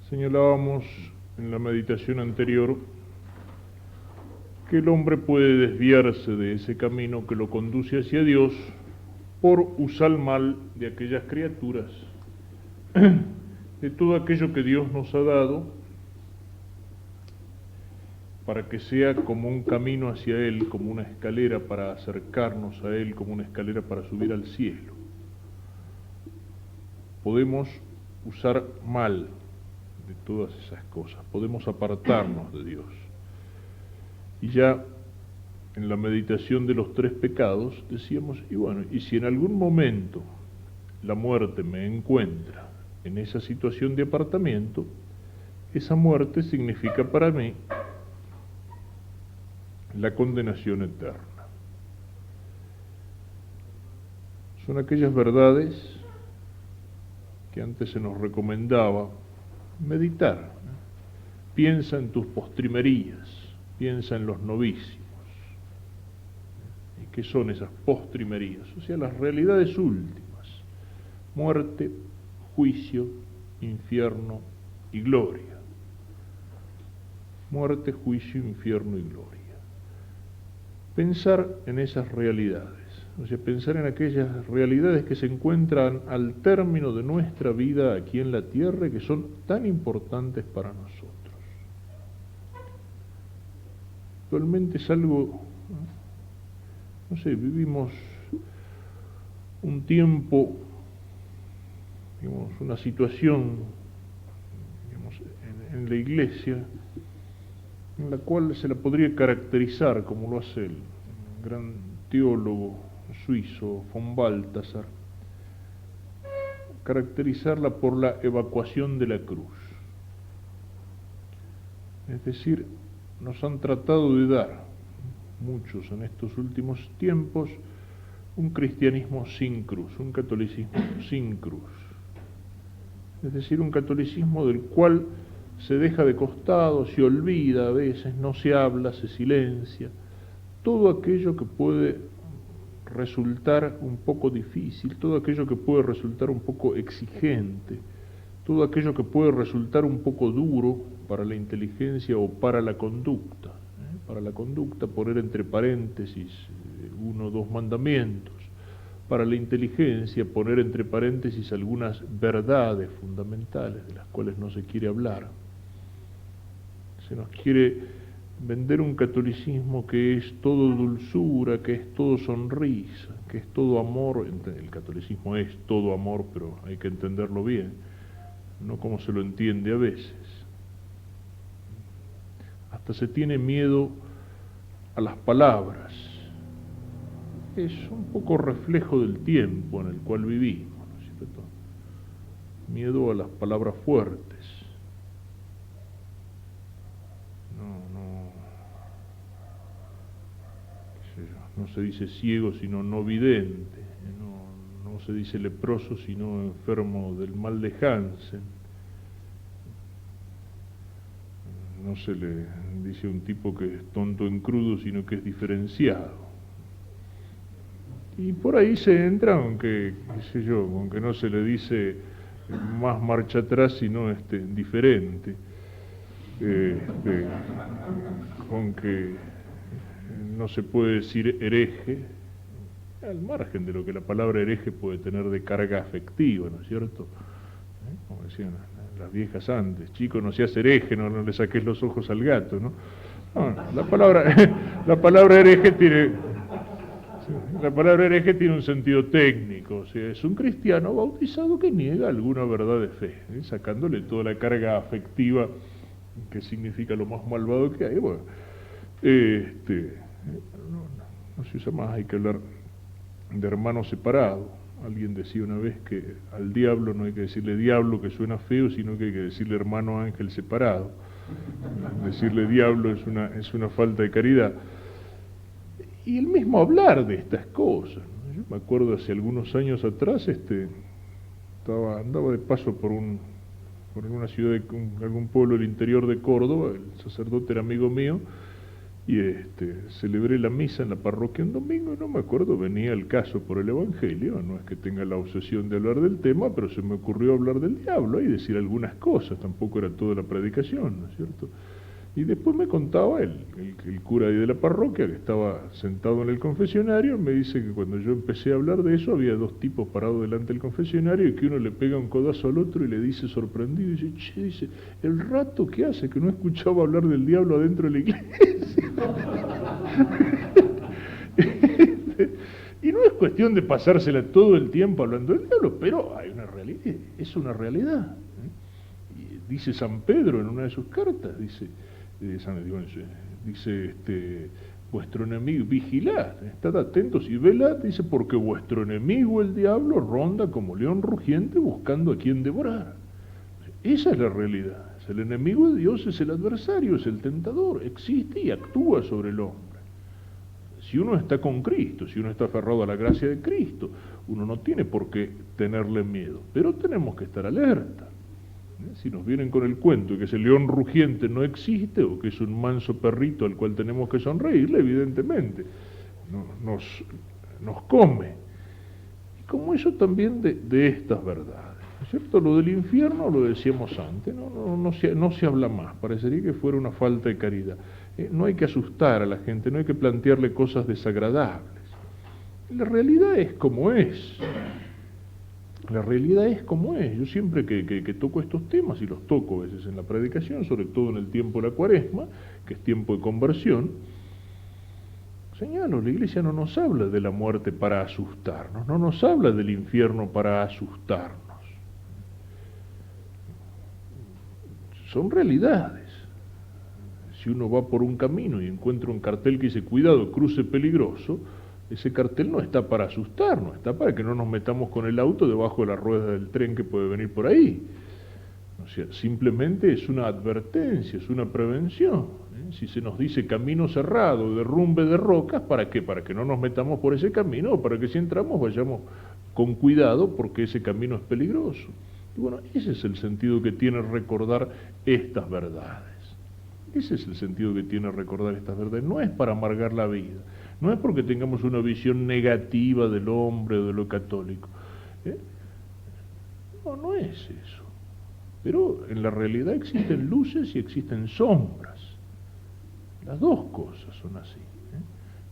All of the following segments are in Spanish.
Señalábamos en la meditación anterior que el hombre puede desviarse de ese camino que lo conduce hacia Dios por usar mal de aquellas criaturas, de todo aquello que Dios nos ha dado, para que sea como un camino hacia Él, como una escalera para acercarnos a Él, como una escalera para subir al cielo. Podemos usar mal de todas esas cosas, podemos apartarnos de Dios. Y ya en la meditación de los 3 pecados decíamos, y bueno, y si en algún momento la muerte me encuentra en esa situación de apartamiento, esa muerte significa para mí la condenación eterna. Son aquellas verdades que antes se nos recomendaba meditar. Piensa en tus postrimerías, piensa en los novicios. ¿Y qué son esas postrimerías? O sea, las realidades últimas: muerte, juicio, infierno y gloria. Muerte, juicio, infierno y gloria. Pensar en esas realidades, o sea, pensar en aquellas realidades que se encuentran al término de nuestra vida aquí en la tierra y que son tan importantes para nosotros. Actualmente es algo, no sé, vivimos un tiempo, digamos, una situación, digamos, en la iglesia, en la cual se la podría caracterizar, como lo hace el gran teólogo suizo von Balthasar, caracterizarla por la evacuación de la cruz. Es decir, nos han tratado de dar, muchos en estos últimos tiempos, un cristianismo sin cruz, un catolicismo sin cruz. Es decir, un catolicismo del cual se deja de costado, se olvida a veces, no se habla, se silencia, todo aquello que puede resultar un poco difícil, todo aquello que puede resultar un poco exigente, todo aquello que puede resultar un poco duro para la inteligencia o para la conducta. Para la conducta, poner entre paréntesis 1 o 2 mandamientos. Para la inteligencia, poner entre paréntesis algunas verdades fundamentales de las cuales no se quiere hablar. Se nos quiere vender un catolicismo que es todo dulzura, que es todo sonrisa, que es todo amor. El catolicismo es todo amor, pero hay que entenderlo bien, no como se lo entiende a veces. Hasta se tiene miedo a las palabras. Es un poco reflejo del tiempo en el cual vivimos, ¿no es cierto? Miedo a las palabras fuertes. No se dice ciego sino no vidente, no se dice leproso sino enfermo del mal de Hansen, no se le dice a un tipo que es tonto en crudo sino que es diferenciado. Y por ahí se entra, aunque, qué sé yo, aunque no se le dice más marcha atrás sino diferente, con que no se puede decir hereje, al margen de lo que la palabra hereje puede tener de carga afectiva, ¿no es cierto? Como decían las viejas antes, chico, no seas hereje, no le saques los ojos al gato, ¿no? No, la palabra hereje tiene un sentido técnico, o sea, es un cristiano bautizado que niega alguna verdad de fe, sacándole toda la carga afectiva que significa lo más malvado que hay. Bueno, no se usa más, hay que hablar de hermano separado. Alguien decía una vez que al diablo no hay que decirle diablo, que suena feo, sino que hay que decirle hermano ángel separado. Decirle diablo es una falta de caridad. Y el mismo hablar de estas cosas, ¿no? Yo me acuerdo hace algunos años atrás, andaba de paso por alguna ciudad, algún pueblo del interior de Córdoba, el sacerdote era amigo mío, y celebré la misa en la parroquia un domingo y no me acuerdo, venía el caso por el Evangelio, no es que tenga la obsesión de hablar del tema, pero se me ocurrió hablar del diablo y decir algunas cosas, tampoco era toda la predicación, ¿no es cierto? Y después me contaba el cura ahí de la parroquia, que estaba sentado en el confesionario, me dice que cuando yo empecé a hablar de eso, había dos tipos parados delante del confesionario y que uno le pega un codazo al otro y le dice sorprendido, dice, che, dice, el rato que hace que no escuchaba hablar del diablo adentro de la iglesia. Y no es cuestión de pasársela todo el tiempo hablando del diablo, pero hay una realidad, es una realidad. Y dice San Pedro en una de sus cartas, dice, vuestro enemigo, vigilad, estad atentos y velad, dice, porque vuestro enemigo el diablo ronda como león rugiente buscando a quien devorar. Esa es la realidad. El enemigo de Dios es el adversario, es el tentador, existe y actúa sobre el hombre. Si uno está con Cristo, si uno está aferrado a la gracia de Cristo, uno no tiene por qué tenerle miedo, pero tenemos que estar alerta. Si nos vienen con el cuento de que ese león rugiente no existe o que es un manso perrito al cual tenemos que sonreírle, evidentemente nos come. Y como eso también de estas verdades, ¿no es cierto? Lo del infierno lo decíamos antes, no se habla más, parecería que fuera una falta de caridad. No hay que asustar a la gente, no hay que plantearle cosas desagradables. La realidad es como es. La realidad es como es. Yo siempre que toco estos temas, y los toco a veces en la predicación, sobre todo en el tiempo de la Cuaresma, que es tiempo de conversión, señalo, la Iglesia no nos habla de la muerte para asustarnos, no nos habla del infierno para asustarnos. Son realidades. Si uno va por un camino y encuentra un cartel que dice, cuidado, cruce peligroso, ese cartel no está para asustarnos, está para que no nos metamos con el auto debajo de la rueda del tren que puede venir por ahí. O sea, simplemente es una advertencia, es una prevención. Si se nos dice camino cerrado, derrumbe de rocas, ¿para qué? Para que no nos metamos por ese camino, o para que si entramos vayamos con cuidado porque ese camino es peligroso. Y bueno, ese es el sentido que tiene recordar estas verdades. Ese es el sentido que tiene recordar estas verdades. No es para amargar la vida. No es porque tengamos una visión negativa del hombre o de lo católico. No es eso. Pero en la realidad existen luces y existen sombras. Las dos cosas son así.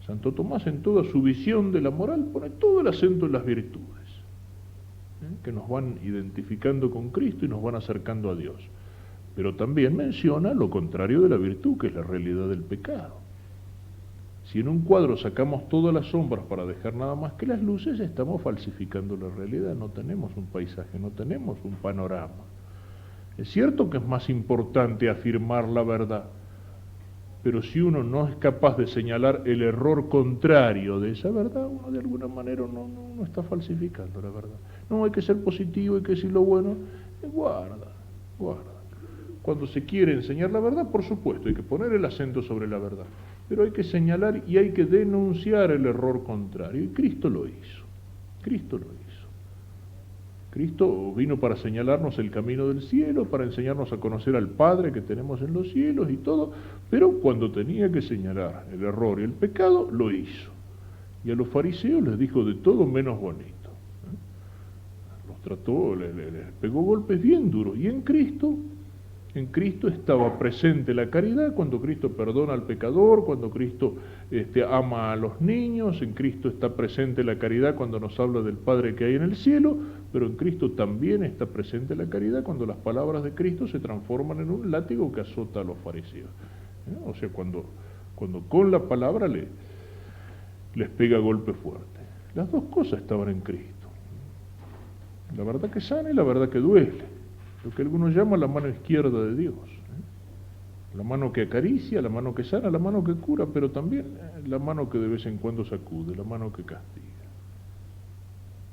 Santo Tomás en toda su visión de la moral pone todo el acento en las virtudes, que nos van identificando con Cristo y nos van acercando a Dios. Pero también menciona lo contrario de la virtud, que es la realidad del pecado. Si en un cuadro sacamos todas las sombras para dejar nada más que las luces, estamos falsificando la realidad, no tenemos un paisaje, no tenemos un panorama. Es cierto que es más importante afirmar la verdad, pero si uno no es capaz de señalar el error contrario de esa verdad, uno de alguna manera no está falsificando la verdad. No, hay que ser positivo, hay que decir lo bueno, guarda. Cuando se quiere enseñar la verdad, por supuesto, hay que poner el acento sobre la verdad, pero hay que señalar y hay que denunciar el error contrario, y Cristo lo hizo. Cristo vino para señalarnos el camino del cielo, para enseñarnos a conocer al Padre que tenemos en los cielos y todo, pero cuando tenía que señalar el error y el pecado, lo hizo. Y a los fariseos les dijo de todo menos bonito. Los trató, les pegó golpes bien duros, y en Cristo estaba presente la caridad, cuando Cristo perdona al pecador, cuando Cristo ama a los niños, en Cristo está presente la caridad cuando nos habla del Padre que hay en el cielo, pero en Cristo también está presente la caridad cuando las palabras de Cristo se transforman en un látigo que azota a los fariseos. O sea, cuando con la palabra les pega golpe fuerte. Las dos cosas estaban en Cristo. La verdad que sana y la verdad que duele. Lo que algunos llaman la mano izquierda de Dios. La mano que acaricia, la mano que sana, la mano que cura, pero también la mano que de vez en cuando sacude, la mano que castiga.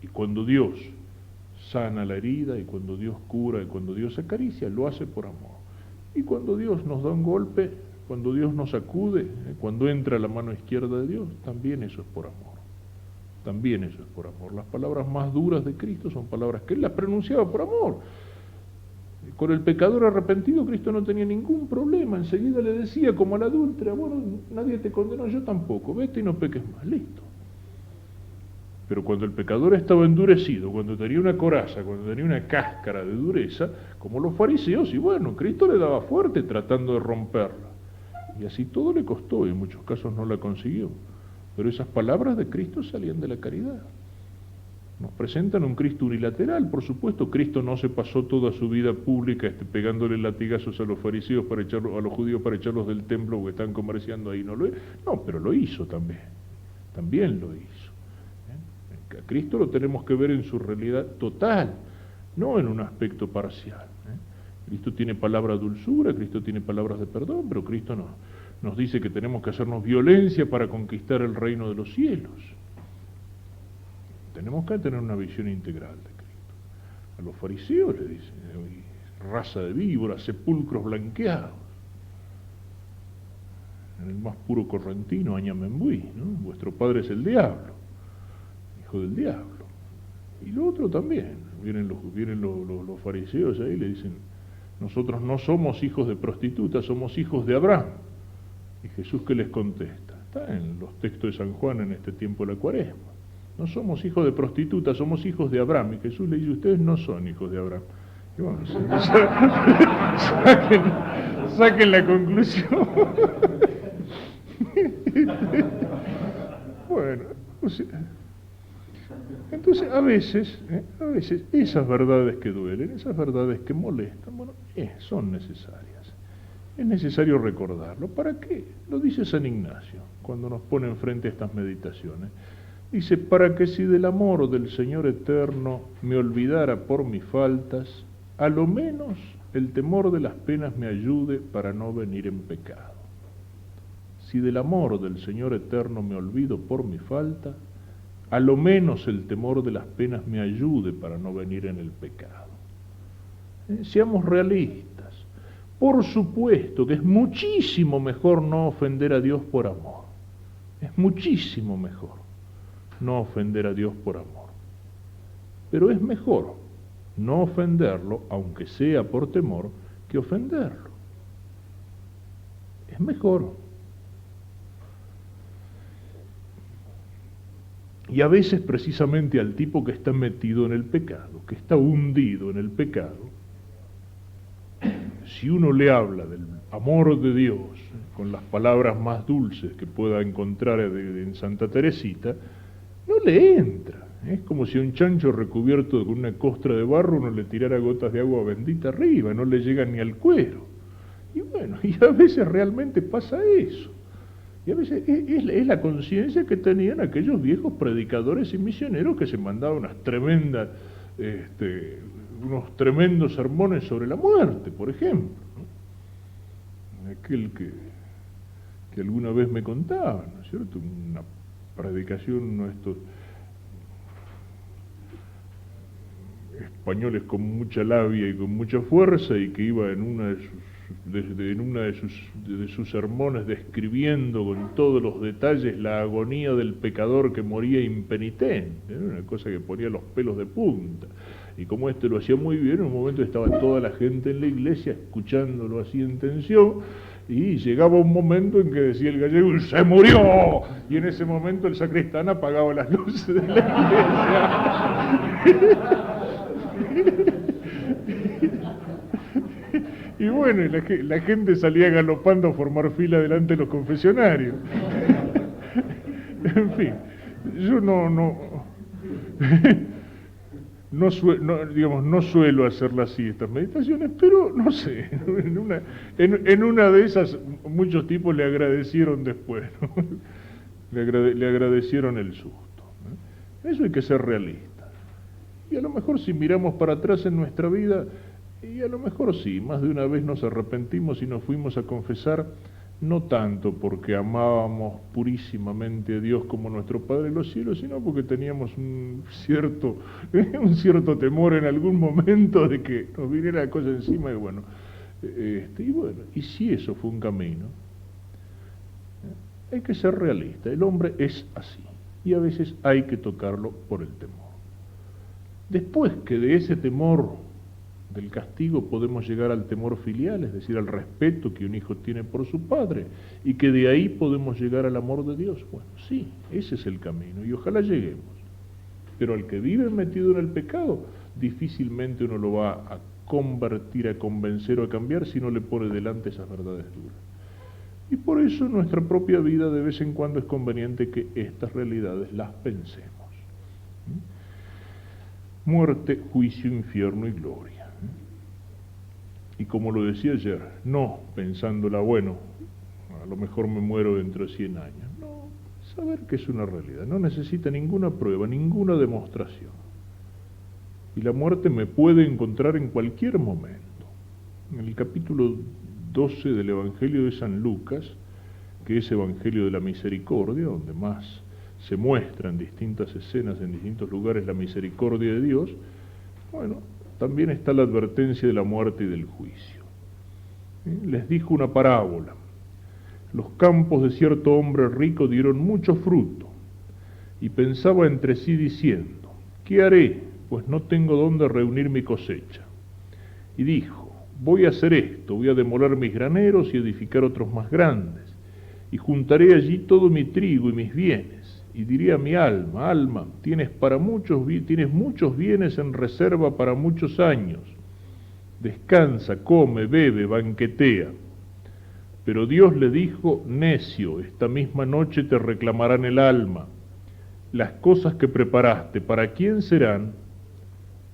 Y cuando Dios sana la herida, y cuando Dios cura, y cuando Dios acaricia, lo hace por amor. Y cuando Dios nos da un golpe, cuando Dios nos sacude, cuando entra la mano izquierda de Dios, también eso es por amor. También eso es por amor. Las palabras más duras de Cristo son palabras que Él las pronunciaba por amor. Con el pecador arrepentido Cristo no tenía ningún problema, enseguida le decía como a la adúltera, bueno, nadie te condenó, yo tampoco, vete y no peques más, listo. Pero cuando el pecador estaba endurecido, cuando tenía una coraza, cuando tenía una cáscara de dureza, como los fariseos, y bueno, Cristo le daba fuerte tratando de romperla. Y así todo le costó, y en muchos casos no la consiguió. Pero esas palabras de Cristo salían de la caridad. Nos presentan un Cristo unilateral, por supuesto. Cristo no se pasó toda su vida pública pegándole latigazos a los fariseos para echarlos, a los judíos para echarlos del templo porque están comerciando ahí. No, pero lo hizo también lo hizo. A Cristo lo tenemos que ver en su realidad total, no en un aspecto parcial. Cristo tiene palabras de dulzura, Cristo tiene palabras de perdón, pero Cristo nos dice que tenemos que hacernos violencia para conquistar el reino de los cielos. Tenemos que tener una visión integral de Cristo. A los fariseos le dicen, raza de víboras, sepulcros blanqueados. En el más puro correntino, Añamembuí, ¿no? Vuestro padre es el diablo, hijo del diablo. Y lo otro también, vienen los fariseos ahí y le dicen, nosotros no somos hijos de prostitutas, somos hijos de Abraham. Y Jesús, ¿qué les contesta? Está en los textos de San Juan en este tiempo de la Cuaresma. No somos hijos de prostitutas, somos hijos de Abraham. Y Jesús le dice, ustedes no son hijos de Abraham. Y bueno, saquen la conclusión. Bueno, entonces a veces esas verdades que duelen, esas verdades que molestan, bueno, son necesarias. Es necesario recordarlo. ¿Para qué? Lo dice San Ignacio cuando nos pone enfrente a estas meditaciones. Dice, para que si del amor del Señor eterno me olvidara por mis faltas, a lo menos el temor de las penas me ayude para no venir en pecado. Si del amor del Señor eterno me olvido por mi falta, a lo menos el temor de las penas me ayude para no venir en el pecado. Seamos realistas. Por supuesto que es muchísimo mejor no ofender a Dios por amor. Es muchísimo mejor no ofender a Dios por amor. Pero es mejor no ofenderlo, aunque sea por temor, que ofenderlo. Es mejor. Y a veces precisamente al tipo que está metido en el pecado, que está hundido en el pecado, si uno le habla del amor de Dios con las palabras más dulces que pueda encontrar en Santa Teresita, no le entra. Es como si a un chancho recubierto con una costra de barro uno le tirara gotas de agua bendita arriba, no le llegan ni al cuero. Y bueno, y a veces realmente pasa eso. Y a veces es la conciencia que tenían aquellos viejos predicadores y misioneros que se mandaban unos tremendos sermones sobre la muerte, por ejemplo, ¿no? Aquel que alguna vez me contaban, ¿no es cierto? Una predicación, uno de estos españoles con mucha labia y con mucha fuerza, y que iba en una de sus sermones describiendo con todos los detalles la agonía del pecador que moría impenitente, ¿no? Una cosa que ponía los pelos de punta. Y como lo hacía muy bien, en un momento estaba toda la gente en la iglesia escuchándolo así en tensión, y llegaba un momento en que decía el gallego, ¡se murió! Y en ese momento el sacristán apagaba las luces de la iglesia. Y bueno, la gente salía galopando a formar fila delante de los confesionarios. En fin, yo no suelo hacerlas así, estas meditaciones, pero no sé, en una de esas muchos tipos le agradecieron después, ¿no? Le agradecieron el susto, ¿no? Eso hay que ser realista. Y a lo mejor si miramos para atrás en nuestra vida, y a lo mejor sí, más de una vez nos arrepentimos y nos fuimos a confesar, no tanto porque amábamos purísimamente a Dios como nuestro Padre en los cielos, sino porque teníamos un cierto temor en algún momento de que nos viniera la cosa encima, y bueno, y si eso fue un camino, hay que ser realista, el hombre es así, y a veces hay que tocarlo por el temor. Después que de ese temor del castigo podemos llegar al temor filial, es decir, al respeto que un hijo tiene por su padre, y que de ahí podemos llegar al amor de Dios. Bueno, sí, ese es el camino, y ojalá lleguemos. Pero al que vive metido en el pecado, difícilmente uno lo va a convertir, a convencer o a cambiar si no le pone delante esas verdades duras. Y por eso en nuestra propia vida de vez en cuando es conveniente que estas realidades las pensemos. Muerte, juicio, infierno y gloria. Y como lo decía ayer, no pensándola, bueno, a lo mejor me muero dentro de 100 años. No, saber que es una realidad, no necesita ninguna prueba, ninguna demostración. Y la muerte me puede encontrar en cualquier momento. En el capítulo 12 del Evangelio de San Lucas, que es Evangelio de la Misericordia, donde más se muestra en distintas escenas, en distintos lugares, la misericordia de Dios, bueno, también está la advertencia de la muerte y del juicio. Les dijo una parábola. Los campos de cierto hombre rico dieron mucho fruto, y pensaba entre sí diciendo, ¿qué haré? Pues no tengo dónde reunir mi cosecha. Y dijo, voy a hacer esto, voy a demoler mis graneros y edificar otros más grandes, y juntaré allí todo mi trigo y mis bienes, y diré a mi alma, alma, tienes muchos bienes en reserva para muchos años, descansa, come, bebe, banquetea. Pero Dios le dijo, necio, esta misma noche te reclamarán el alma. Las cosas que preparaste, ¿para quién serán?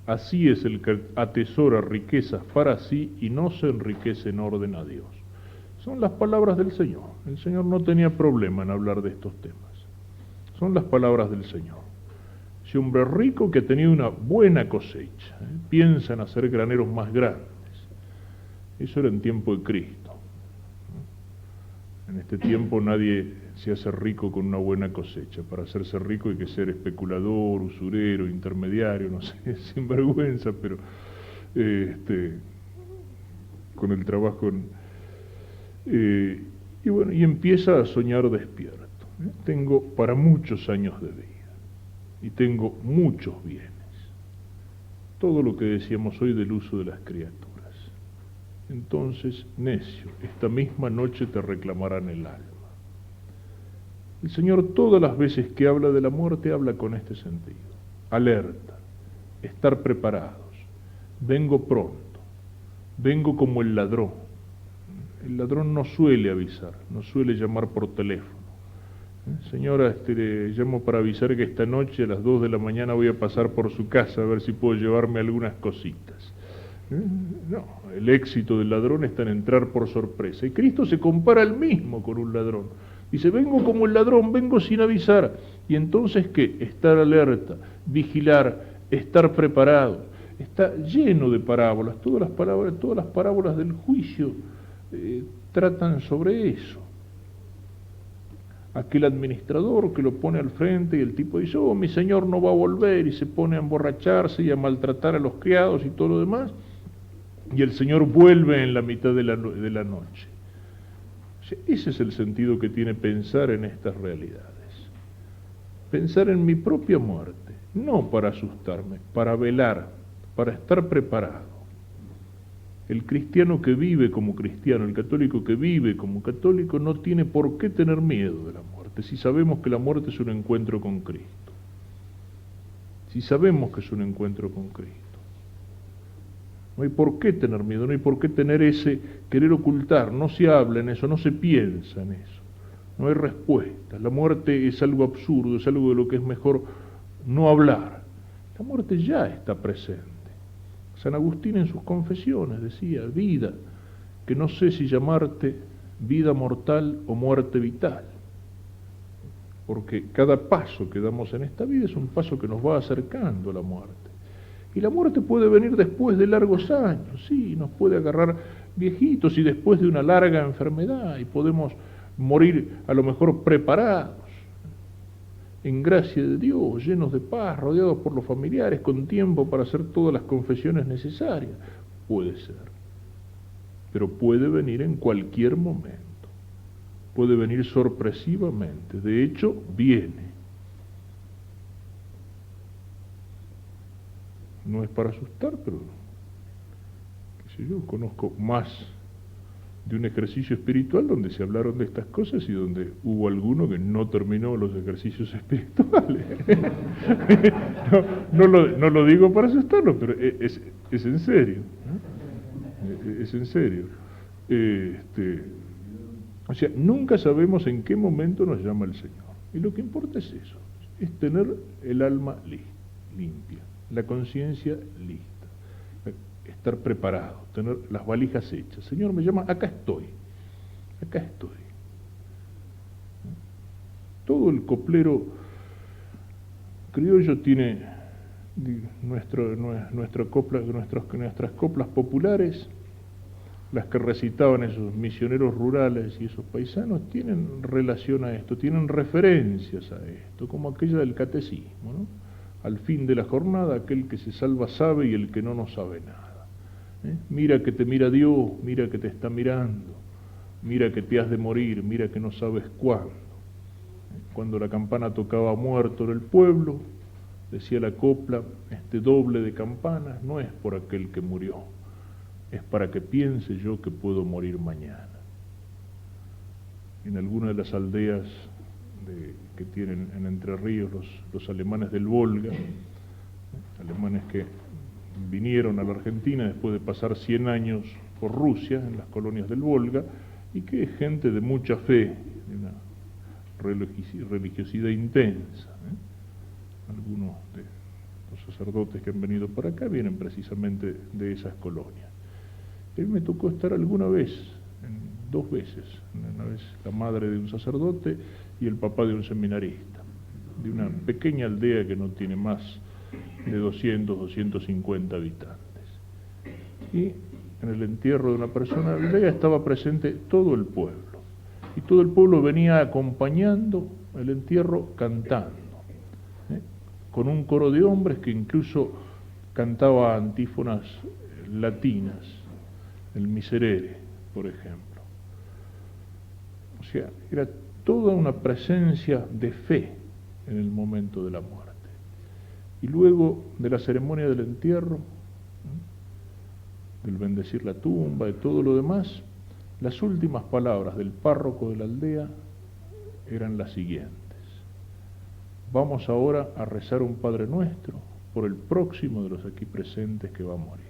Así es el que atesora riquezas para sí y no se enriquece en orden a Dios. Son las palabras del Señor. El Señor no tenía problema en hablar de estos temas. Son las palabras del Señor. Ese hombre rico que tenía una buena cosecha, piensa en hacer graneros más grandes. Eso era en tiempo de Cristo. En este tiempo nadie se hace rico con una buena cosecha. Para hacerse rico hay que ser especulador, usurero, intermediario, no sé, sinvergüenza, pero con el trabajo. Y bueno, y empieza a soñar despierto. Tengo para muchos años de vida y tengo muchos bienes. Todo lo que decíamos hoy del uso de las criaturas. Entonces, necio, esta misma noche te reclamarán el alma. El Señor todas las veces que habla de la muerte habla con este sentido. Alerta, estar preparados, vengo pronto, vengo como el ladrón. El ladrón no suele avisar, no suele llamar por teléfono. Señora, le llamo para avisar que esta noche a las 2 de la mañana voy a pasar por su casa a ver si puedo llevarme algunas cositas. No, el éxito del ladrón está en entrar por sorpresa. Y Cristo se compara él mismo con un ladrón. Dice, vengo como el ladrón, vengo sin avisar. Y entonces, ¿qué? Estar alerta, vigilar, estar preparado. Está lleno de parábolas. Todas las parábolas del juicio tratan sobre eso. Aquel administrador que lo pone al frente y el tipo dice, oh, mi señor no va a volver, y se pone a emborracharse y a maltratar a los criados y todo lo demás, y el señor vuelve en la mitad de la noche. Ese es el sentido que tiene pensar en estas realidades. Pensar en mi propia muerte, no para asustarme, para velar, para estar preparado. El cristiano que vive como cristiano, el católico que vive como católico, no tiene por qué tener miedo de la muerte, si sabemos que la muerte es un encuentro con Cristo. Si sabemos que es un encuentro con Cristo. No hay por qué tener miedo, no hay por qué tener ese querer ocultar, no se habla en eso, no se piensa en eso. No hay respuesta. La muerte es algo absurdo, es algo de lo que es mejor no hablar. La muerte ya está presente. San Agustín en sus confesiones decía, vida, que no sé si llamarte vida mortal o muerte vital, porque cada paso que damos en esta vida es un paso que nos va acercando a la muerte. Y la muerte puede venir después de largos años, sí, nos puede agarrar viejitos y después de una larga enfermedad, y podemos morir a lo mejor preparados, en gracia de Dios, llenos de paz, rodeados por los familiares, con tiempo para hacer todas las confesiones necesarias. Puede ser. Pero puede venir en cualquier momento. Puede venir sorpresivamente. De hecho, viene. No es para asustar, pero yo conozco más de un ejercicio espiritual donde se hablaron de estas cosas y donde hubo alguno que no terminó los ejercicios espirituales. No lo digo para asustarlo, pero es en serio. Es en serio. O sea, nunca sabemos en qué momento nos llama el Señor. Y lo que importa es eso, es tener el alma limpia, la conciencia lista, estar preparado, tener las valijas hechas. Señor, me llama, acá estoy. Todo el coplero criollo tiene nuestras coplas populares, las que recitaban esos misioneros rurales y esos paisanos, tienen relación a esto, tienen referencias a esto, como aquella del catecismo, ¿no? Al fin de la jornada, aquel que se salva sabe y el que no sabe nada. Mira que te mira Dios, mira que te está mirando, mira que te has de morir, mira que no sabes cuándo. Cuando la campana tocaba muerto en el pueblo, decía la copla, este doble de campanas no es por aquel que murió, es para que piense yo que puedo morir mañana. En alguna de las aldeas que tienen en Entre Ríos los alemanes del Volga, alemanes que vinieron a la Argentina después de pasar 100 años por Rusia, en las colonias del Volga, y que es gente de mucha fe, de una religiosidad intensa. Algunos de los sacerdotes que han venido por acá vienen precisamente de esas colonias. A mí me tocó estar alguna vez, dos veces, una vez la madre de un sacerdote y el papá de un seminarista, de una pequeña aldea que no tiene más de 200, 250 habitantes. Y en el entierro de una persona de la aldea estaba presente todo el pueblo. Y todo el pueblo venía acompañando el entierro cantando, con un coro de hombres que incluso cantaba antífonas latinas, el Miserere, por ejemplo. O sea, era toda una presencia de fe en el momento de la muerte. Y luego de la ceremonia del entierro, del bendecir la tumba, de todo lo demás, las últimas palabras del párroco de la aldea eran las siguientes: vamos ahora a rezar un Padre Nuestro por el próximo de los aquí presentes que va a morir.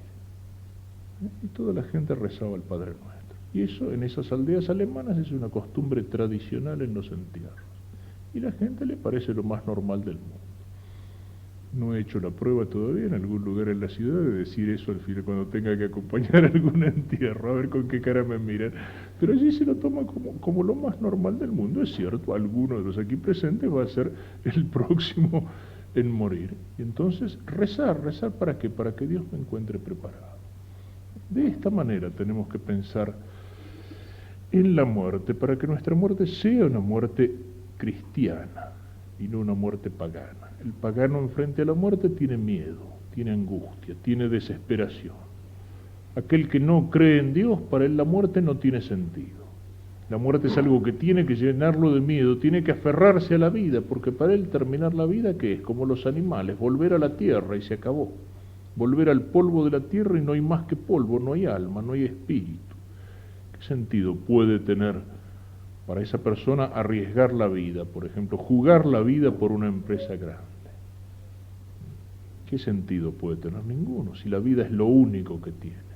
Y toda la gente rezaba el Padre Nuestro. Y eso en esas aldeas alemanas es una costumbre tradicional en los entierros. Y a la gente le parece lo más normal del mundo. No he hecho la prueba todavía en algún lugar en la ciudad de decir eso al final cuando tenga que acompañar algún entierro, a ver con qué cara me miran. Pero allí se lo toma como lo más normal del mundo. Es cierto, alguno de los aquí presentes va a ser el próximo en morir. Y entonces rezar ¿para qué? Para que Dios me encuentre preparado. De esta manera tenemos que pensar en la muerte, para que nuestra muerte sea una muerte cristiana y no una muerte pagana. El pagano enfrente a la muerte tiene miedo, tiene angustia, tiene desesperación. Aquel que no cree en Dios, para él la muerte no tiene sentido. La muerte es algo que tiene que llenarlo de miedo, tiene que aferrarse a la vida, porque para él terminar la vida, ¿qué es? Como los animales, volver a la tierra y se acabó. Volver al polvo de la tierra y no hay más que polvo, no hay alma, no hay espíritu. ¿Qué sentido puede tener para esa persona arriesgar la vida, por ejemplo, jugar la vida por una empresa grande? ¿Qué sentido puede tener? Ninguno, si la vida es lo único que tiene.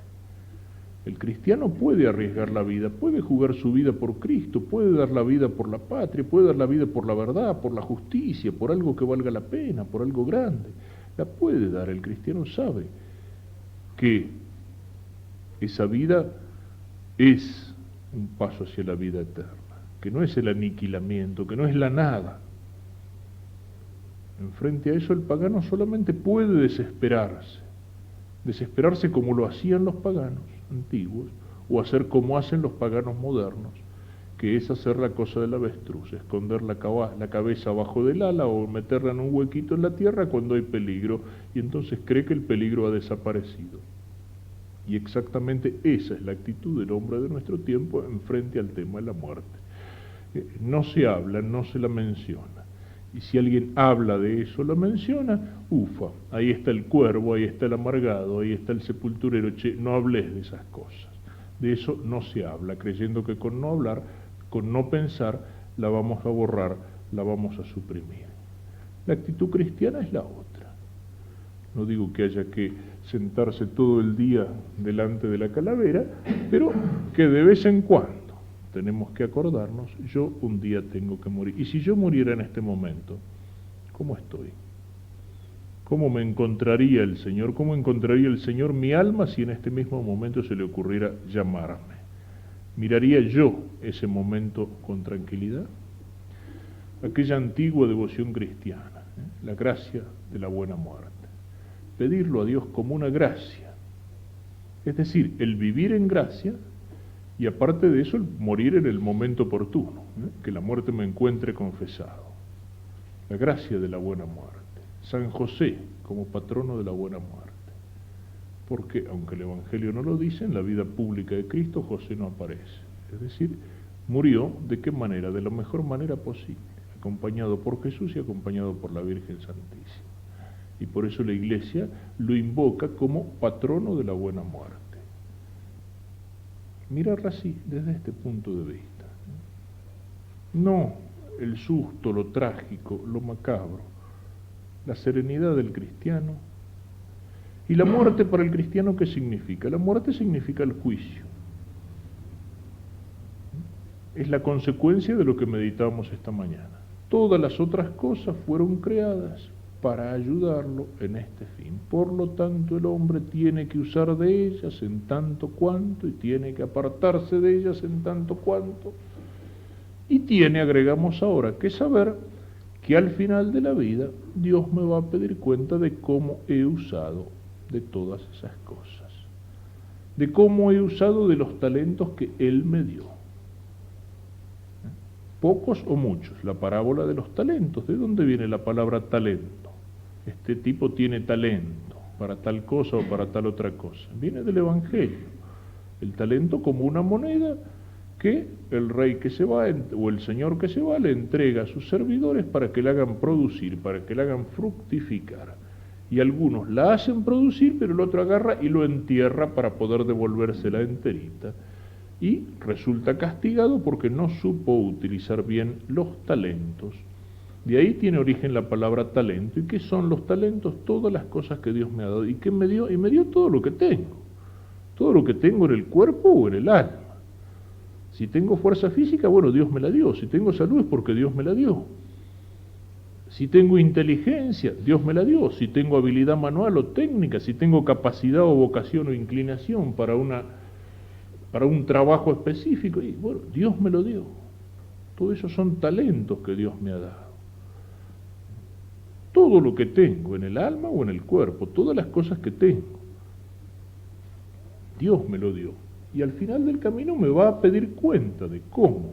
El cristiano puede arriesgar la vida, puede jugar su vida por Cristo, puede dar la vida por la patria, puede dar la vida por la verdad, por la justicia, por algo que valga la pena, por algo grande. La puede dar, el cristiano sabe que esa vida es un paso hacia la vida eterna, que no es el aniquilamiento, que no es la nada. Enfrente a eso el pagano solamente puede desesperarse como lo hacían los paganos antiguos, o hacer como hacen los paganos modernos, que es hacer la cosa del avestruz, esconder la cabeza abajo del ala o meterla en un huequito en la tierra cuando hay peligro, y entonces cree que el peligro ha desaparecido. Y exactamente esa es la actitud del hombre de nuestro tiempo en frente al tema de la muerte. No se habla, no se la menciona. Y si alguien habla de eso, la menciona, ufa, ahí está el cuervo, ahí está el amargado, ahí está el sepulturero, che, no hables de esas cosas. De eso no se habla, creyendo que con no hablar, con no pensar, la vamos a borrar, la vamos a suprimir. La actitud cristiana es la otra. No digo que haya que sentarse todo el día delante de la calavera, pero que de vez en cuando tenemos que acordarnos, yo un día tengo que morir. Y si yo muriera en este momento, ¿cómo estoy? ¿Cómo me encontraría el Señor? ¿Cómo encontraría el Señor mi alma si en este mismo momento se le ocurriera llamarme? ¿Miraría yo ese momento con tranquilidad? Aquella antigua devoción cristiana, la gracia de la buena muerte. Pedirlo a Dios como una gracia. Es decir, el vivir en gracia y aparte de eso el morir en el momento oportuno, que la muerte me encuentre confesado. La gracia de la buena muerte. San José como patrono de la buena muerte. Porque, aunque el Evangelio no lo dice, en la vida pública de Cristo José no aparece. Es decir, murió ¿de qué manera? De la mejor manera posible, acompañado por Jesús y acompañado por la Virgen Santísima. Y por eso la Iglesia lo invoca como patrono de la buena muerte. Mirarla así, desde este punto de vista. No el susto, lo trágico, lo macabro, la serenidad del cristiano. ¿Y la muerte para el cristiano qué significa? La muerte significa el juicio. Es la consecuencia de lo que meditábamos esta mañana. Todas las otras cosas fueron creadas para ayudarlo en este fin. Por lo tanto, el hombre tiene que usar de ellas en tanto cuanto, y tiene que apartarse de ellas en tanto cuanto, y tiene, agregamos ahora, que saber que al final de la vida Dios me va a pedir cuenta de cómo he usado de todas esas cosas, de cómo he usado de los talentos que Él me dio. Pocos o muchos, la parábola de los talentos. ¿De dónde viene la palabra talento? Este tipo tiene talento para tal cosa o para tal otra cosa. Viene del Evangelio. El talento como una moneda que el rey que se va o el señor que se va le entrega a sus servidores para que la hagan producir, para que la hagan fructificar. Y algunos la hacen producir, pero el otro agarra y lo entierra para poder devolvérsela enterita. Y resulta castigado porque no supo utilizar bien los talentos. De ahí tiene origen la palabra talento. ¿Y qué son los talentos? Todas las cosas que Dios me ha dado. ¿Y qué me dio? Y me dio todo lo que tengo. Todo lo que tengo en el cuerpo o en el alma. Si tengo fuerza física, bueno, Dios me la dio. Si tengo salud es porque Dios me la dio. Si tengo inteligencia, Dios me la dio. Si tengo habilidad manual o técnica, si tengo capacidad o vocación o inclinación para un trabajo específico, y bueno, Dios me lo dio. Todo eso son talentos que Dios me ha dado. Todo lo que tengo en el alma o en el cuerpo, todas las cosas que tengo, Dios me lo dio. Y al final del camino me va a pedir cuenta de cómo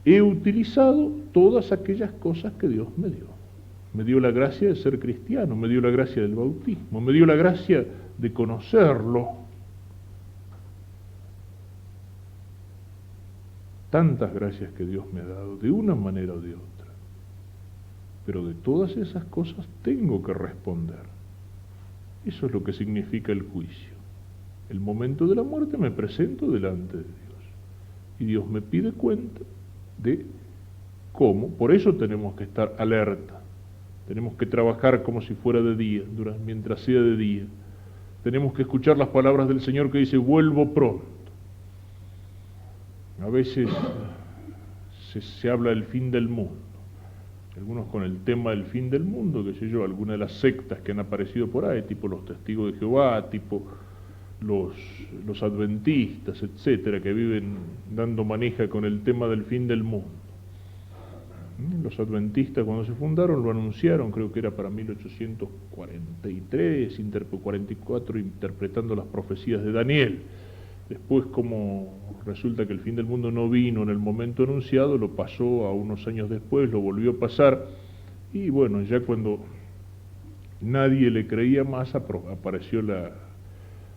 he utilizado todas aquellas cosas que Dios me dio. Me dio la gracia de ser cristiano, me dio la gracia del bautismo, me dio la gracia de conocerlo. Tantas gracias que Dios me ha dado, de una manera o de otra. Pero de todas esas cosas tengo que responder. Eso es lo que significa el juicio. El momento de la muerte me presento delante de Dios. Y Dios me pide cuenta de cómo. Por eso tenemos que estar alerta. Tenemos que trabajar como si fuera de día, mientras sea de día. Tenemos que escuchar las palabras del Señor que dice, vuelvo pronto. A veces se habla del fin del mundo. Algunos con el tema del fin del mundo, qué sé yo, algunas de las sectas que han aparecido por ahí, tipo los testigos de Jehová, tipo los adventistas, etcétera, que viven dando manija con el tema del fin del mundo. Los adventistas cuando se fundaron lo anunciaron, creo que era para 1843, 44, interpretando las profecías de Daniel. Después, como resulta que el fin del mundo no vino en el momento anunciado, lo pasó a unos años después, lo volvió a pasar, y bueno, ya cuando nadie le creía más, apareció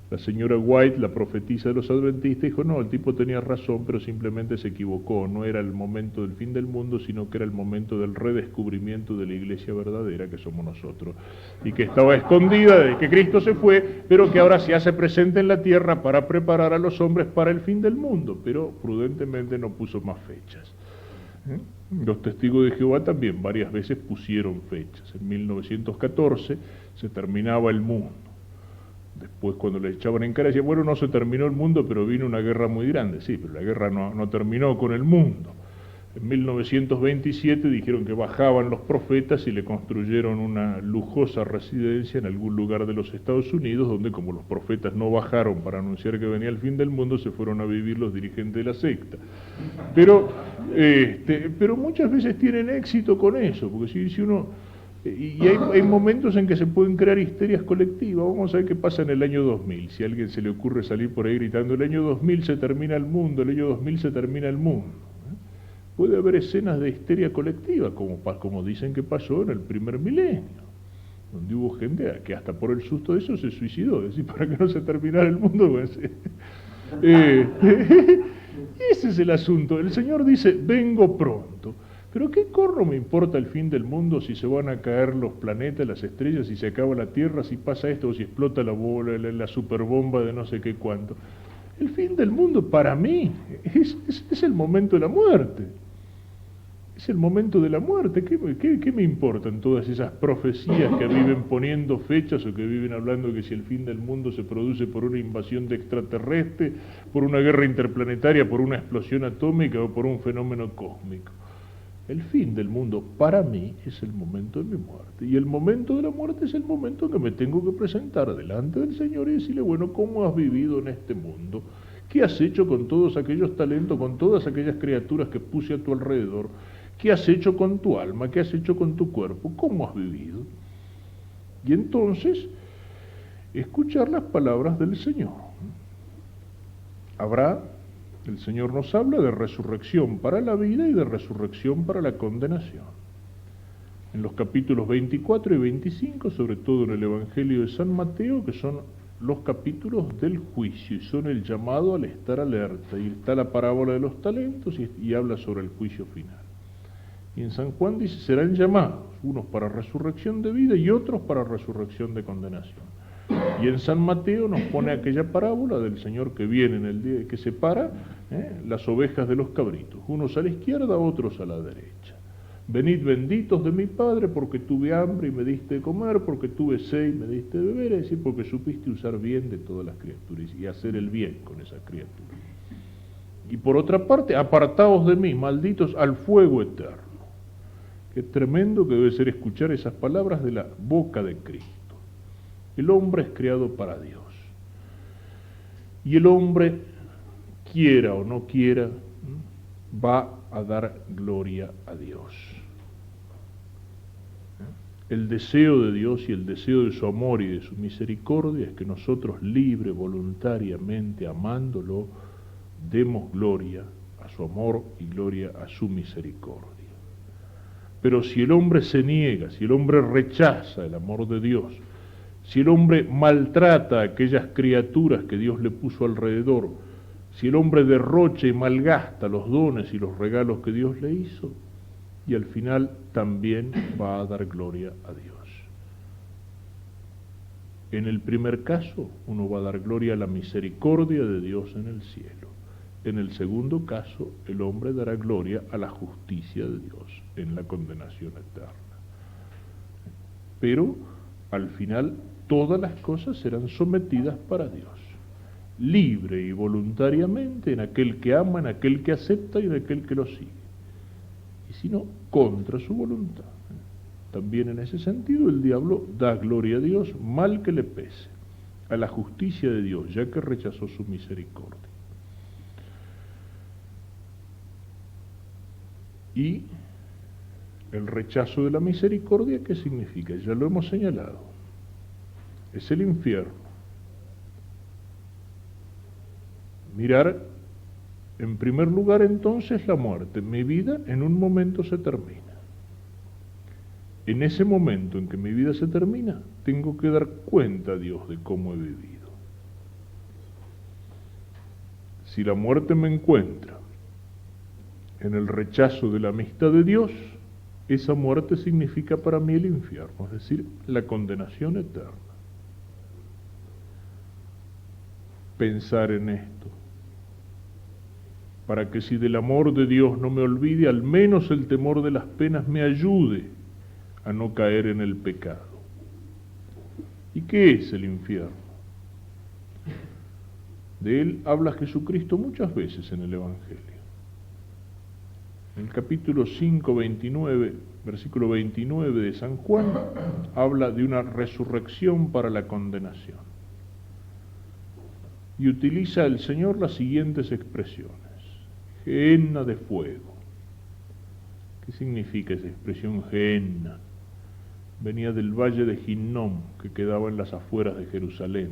La señora White, la profetisa de los adventistas, dijo, no, el tipo tenía razón, pero simplemente se equivocó, no era el momento del fin del mundo, sino que era el momento del redescubrimiento de la iglesia verdadera, que somos nosotros, y que estaba escondida desde que Cristo se fue, pero que ahora se hace presente en la tierra para preparar a los hombres para el fin del mundo, pero prudentemente no puso más fechas. Los testigos de Jehová también varias veces pusieron fechas. En 1914 se terminaba el mundo. Después, cuando le echaban en cara, decía, bueno, no se terminó el mundo, pero vino una guerra muy grande. Sí, pero la guerra no terminó con el mundo. En 1927 dijeron que bajaban los profetas y le construyeron una lujosa residencia en algún lugar de los Estados Unidos, donde como los profetas no bajaron para anunciar que venía el fin del mundo, se fueron a vivir los dirigentes de la secta. Pero muchas veces tienen éxito con eso, porque si uno... Y hay momentos en que se pueden crear histerias colectivas. Vamos a ver qué pasa en el año 2000. Si a alguien se le ocurre salir por ahí gritando, el año 2000 se termina el mundo, el año 2000 se termina el mundo. Puede haber escenas de histeria colectiva, como dicen que pasó en el primer milenio, donde hubo gente que hasta por el susto de eso se suicidó, es decir, para que no se terminara el mundo. Pues, ese es el asunto. El Señor dice, vengo pronto. Pero qué corro me importa el fin del mundo si se van a caer los planetas, las estrellas, si se acaba la Tierra, si pasa esto o si explota la superbomba de no sé qué cuánto. El fin del mundo para mí es el momento de la muerte. Es el momento de la muerte. ¿Qué me importan todas esas profecías que viven poniendo fechas o que viven hablando de que si el fin del mundo se produce por una invasión de extraterrestre, por una guerra interplanetaria, por una explosión atómica o por un fenómeno cósmico? El fin del mundo para mí es el momento de mi muerte. Y el momento de la muerte es el momento en que me tengo que presentar delante del Señor y decirle, bueno, ¿cómo has vivido en este mundo? ¿Qué has hecho con todos aquellos talentos, con todas aquellas criaturas que puse a tu alrededor? ¿Qué has hecho con tu alma? ¿Qué has hecho con tu cuerpo? ¿Cómo has vivido? Y entonces, escuchar las palabras del Señor. El Señor nos habla de resurrección para la vida y de resurrección para la condenación. En los capítulos 24 y 25, sobre todo en el Evangelio de San Mateo, que son los capítulos del juicio y son el llamado al estar alerta. Y está la parábola de los talentos y habla sobre el juicio final. Y en San Juan dice, serán llamados, unos para resurrección de vida y otros para resurrección de condenación. Y en San Mateo nos pone aquella parábola del Señor que viene en el día que separa las ovejas de los cabritos, unos a la izquierda, otros a la derecha. Venid benditos de mi Padre, porque tuve hambre y me diste de comer, porque tuve sed y me diste de beber, es decir, porque supiste usar bien de todas las criaturas y hacer el bien con esas criaturas. Y por otra parte, apartaos de mí, malditos, al fuego eterno. Qué tremendo que debe ser escuchar esas palabras de la boca de Cristo. El hombre es creado para Dios. Y el hombre, quiera o no quiera, va a dar gloria a Dios. El deseo de Dios y el deseo de su amor y de su misericordia es que nosotros libre, voluntariamente, amándolo, demos gloria a su amor y gloria a su misericordia. Pero si el hombre se niega, si el hombre rechaza el amor de Dios, si el hombre maltrata a aquellas criaturas que Dios le puso alrededor, si el hombre derrocha y malgasta los dones y los regalos que Dios le hizo, y al final también va a dar gloria a Dios. En el primer caso, uno va a dar gloria a la misericordia de Dios en el cielo. En el segundo caso, el hombre dará gloria a la justicia de Dios en la condenación eterna. Pero, al final, todas las cosas serán sometidas para Dios, libre y voluntariamente en aquel que ama, en aquel que acepta y en aquel que lo sigue. Y si no, contra su voluntad. También en ese sentido el diablo da gloria a Dios, mal que le pese, a la justicia de Dios, ya que rechazó su misericordia. Y el rechazo de la misericordia, ¿qué significa? Ya lo hemos señalado. Es el infierno. Mirar, en primer lugar, entonces la muerte. Mi vida en un momento se termina. En ese momento en que mi vida se termina, tengo que dar cuenta a Dios de cómo he vivido. si la muerte me encuentra en el rechazo de la amistad de Dios, esa muerte significa para mí el infierno, es decir, la condenación eterna. Pensar en esto, para que si del amor de Dios no me olvide, al menos el temor de las penas me ayude a no caer en el pecado. ¿Y qué es el infierno? De él habla Jesucristo muchas veces en el Evangelio. En el capítulo 5, 29, versículo 29 de San Juan, habla de una resurrección para la condenación. Y utiliza el Señor las siguientes expresiones. Gehenna de fuego. ¿Qué significa esa expresión gehenna? Venía del valle de Hinnom, que quedaba en las afueras de Jerusalén.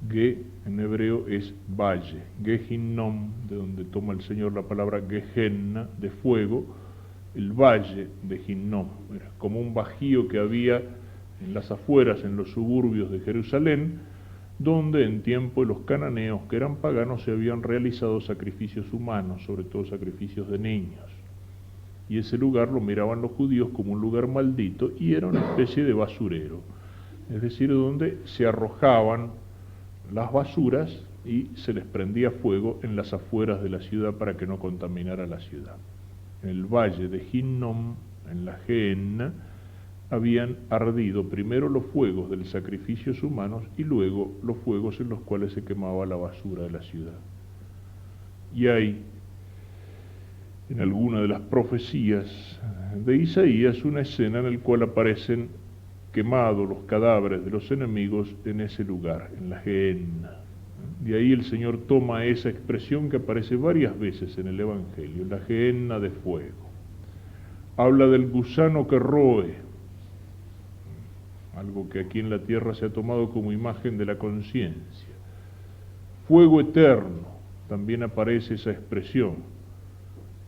Ge en hebreo es valle, Gehinnom, de donde toma el Señor la palabra Gehenna, de fuego, el valle de Hinnom. Era como un bajío que había en las afueras, en los suburbios de Jerusalén, donde en tiempo de los cananeos, que eran paganos, se habían realizado sacrificios humanos, sobre todo sacrificios de niños. Y ese lugar lo miraban los judíos como un lugar maldito y era una especie de basurero, es decir, donde se arrojaban las basuras y se les prendía fuego en las afueras de la ciudad para que no contaminara la ciudad. En el valle de Hinnom, en la Gehenna, habían ardido primero los fuegos de los sacrificios humanos y luego los fuegos en los cuales se quemaba la basura de la ciudad. Y hay en alguna de las profecías de Isaías una escena en la cual aparecen quemados los cadáveres de los enemigos en ese lugar, en la Gehenna. De ahí el Señor toma esa expresión que aparece varias veces en el Evangelio, la Gehenna de fuego. Habla del gusano que roe, algo que aquí en la tierra se ha tomado como imagen de la conciencia. Fuego eterno, también aparece esa expresión.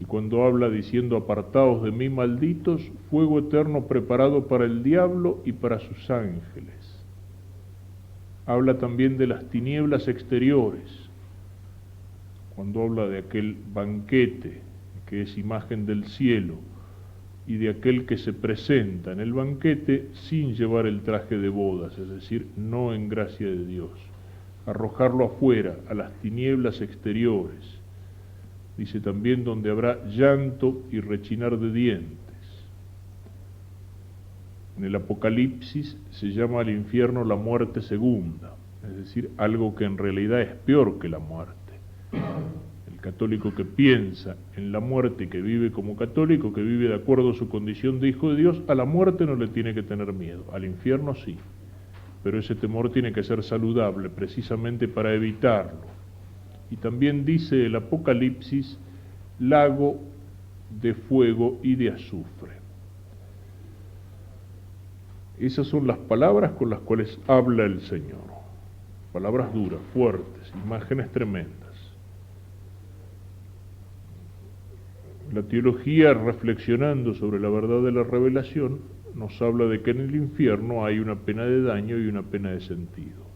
Y cuando habla diciendo, apartaos de mí, malditos, fuego eterno preparado para el diablo y para sus ángeles. Habla también de las tinieblas exteriores, cuando habla de aquel banquete que es imagen del cielo y de aquel que se presenta en el banquete sin llevar el traje de bodas, es decir, no en gracia de Dios. Arrojarlo afuera, a las tinieblas exteriores. Dice también donde habrá llanto y rechinar de dientes. En el Apocalipsis se llama al infierno la muerte segunda, es decir, algo que en realidad es peor que la muerte. El católico que piensa en la muerte y que vive como católico, que vive de acuerdo a su condición de hijo de Dios, a la muerte no le tiene que tener miedo, al infierno sí, pero ese temor tiene que ser saludable precisamente para evitarlo. Y también dice el Apocalipsis, lago de fuego y de azufre. Esas son las palabras con las cuales habla el Señor. Palabras duras, fuertes, imágenes tremendas. La teología, reflexionando sobre la verdad de la revelación, nos habla de que en el infierno hay una pena de daño y una pena de sentido.